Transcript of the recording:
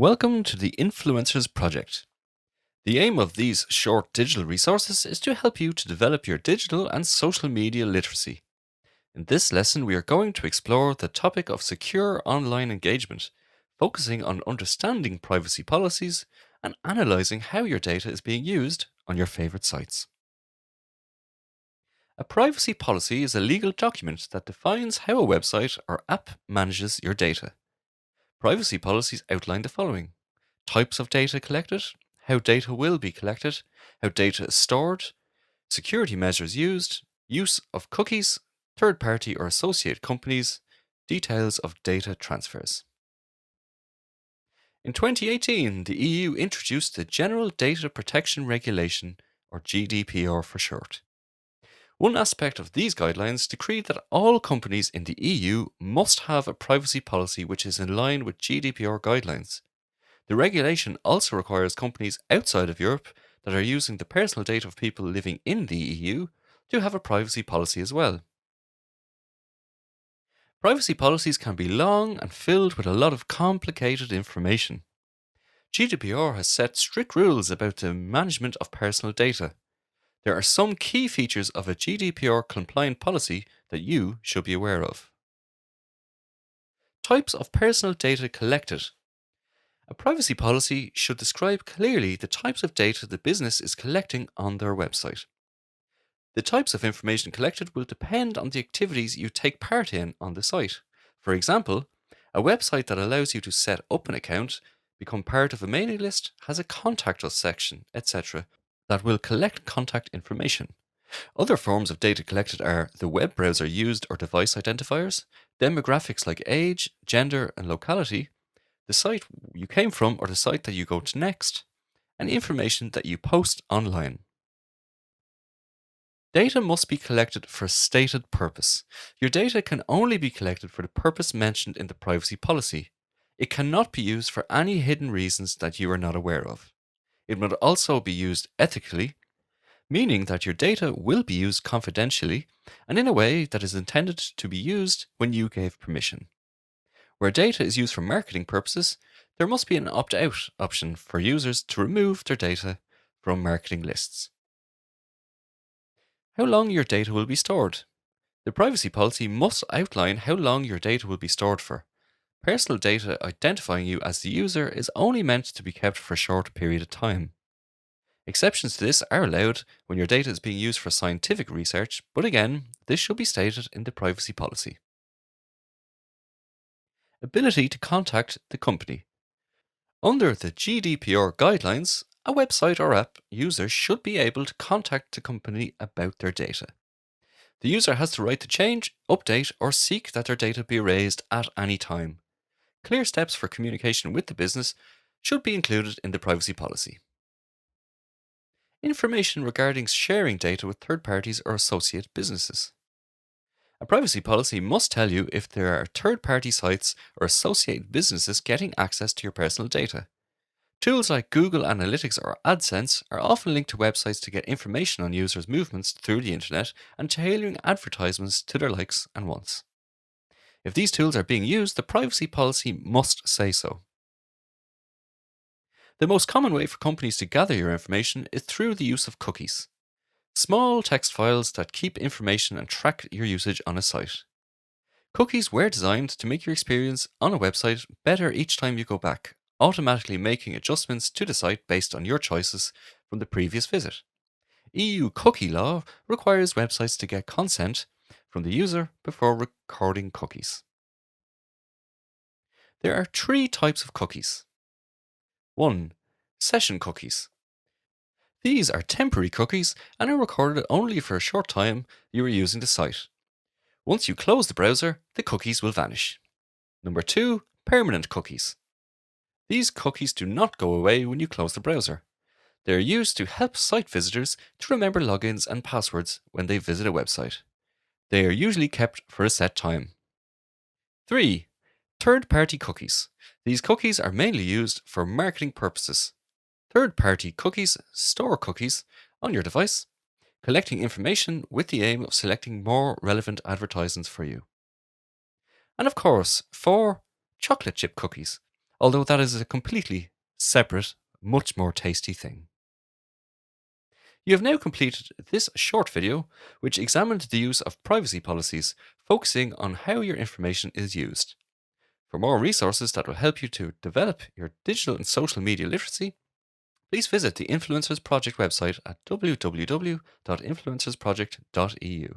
Welcome to the Influencers Project. The aim of these short digital resources is to help you to develop your digital and social media literacy. In this lesson, we are going to explore the topic of secure online engagement, focusing on understanding privacy policies and analyzing how your data is being used on your favorite sites. A privacy policy is a legal document that defines how a website or app manages your data. Privacy policies outline the following: types of data collected, how data will be collected, how data is stored, security measures used, use of cookies, third party or associate companies, details of data transfers. In 2018, the EU introduced the General Data Protection Regulation, or GDPR for short. One aspect of these guidelines decreed that all companies in the EU must have a privacy policy which is in line with GDPR guidelines. The regulation also requires companies outside of Europe that are using the personal data of people living in the EU to have a privacy policy as well. Privacy policies can be long and filled with a lot of complicated information. GDPR has set strict rules about the management of personal data. There are some key features of a GDPR compliant policy that you should be aware of. Types of personal data collected. A privacy policy should describe clearly the types of data the business is collecting on their website. The types of information collected will depend on the activities you take part in on the site. For example, a website that allows you to set up an account, become part of a mailing list, has a contact us section, etc., that will collect contact information. Other forms of data collected are the web browser used or device identifiers, demographics like age, gender, and locality, the site you came from or the site that you go to next, and information that you post online. Data must be collected for a stated purpose. Your data can only be collected for the purpose mentioned in the privacy policy. It cannot be used for any hidden reasons that you are not aware of. It must also be used ethically, meaning that your data will be used confidentially and in a way that is intended to be used when you gave permission. Where data is used for marketing purposes, there must be an opt-out option for users to remove their data from marketing lists. How long your data will be stored. The privacy policy must outline how long your data will be stored for. Personal data identifying you as the user is only meant to be kept for a short period of time. Exceptions to this are allowed when your data is being used for scientific research, but again, this should be stated in the privacy policy. Ability to contact the company. Under the GDPR guidelines, a website or app user should be able to contact the company about their data. The user has the right to change, update, or seek that their data be erased at any time. Clear steps for communication with the business should be included in the privacy policy. Information regarding sharing data with third parties or associate businesses. A privacy policy must tell you if there are third-party sites or associated businesses getting access to your personal data. Tools like Google Analytics or AdSense are often linked to websites to get information on users' movements through the internet and tailoring advertisements to their likes and wants. If these tools are being used, the privacy policy must say so. The most common way for companies to gather your information is through the use of cookies. Small text files that keep information and track your usage on a site. Cookies were designed to make your experience on a website better each time you go back, automatically making adjustments to the site based on your choices from the previous visit. EU cookie law requires websites to get consent from the user before recording cookies. There are 3 types of cookies. 1. Session cookies. These are temporary cookies and are recorded only for a short time you are using the site. Once you close the browser, the cookies will vanish. Number 2. Permanent cookies. These cookies do not go away when you close the browser. They are used to help site visitors to remember logins and passwords when they visit a website. They are usually kept for a set time. 3. Third-party cookies. These cookies are mainly used for marketing purposes. Third-party cookies store cookies on your device, collecting information with the aim of selecting more relevant advertisements for you. And of course, 4. Chocolate chip cookies, although that is a completely separate, much more tasty thing. You have now completed this short video, which examined the use of privacy policies, focusing on how your information is used. For more resources that will help you to develop your digital and social media literacy, please visit the Influencers Project website at www.influencersproject.eu.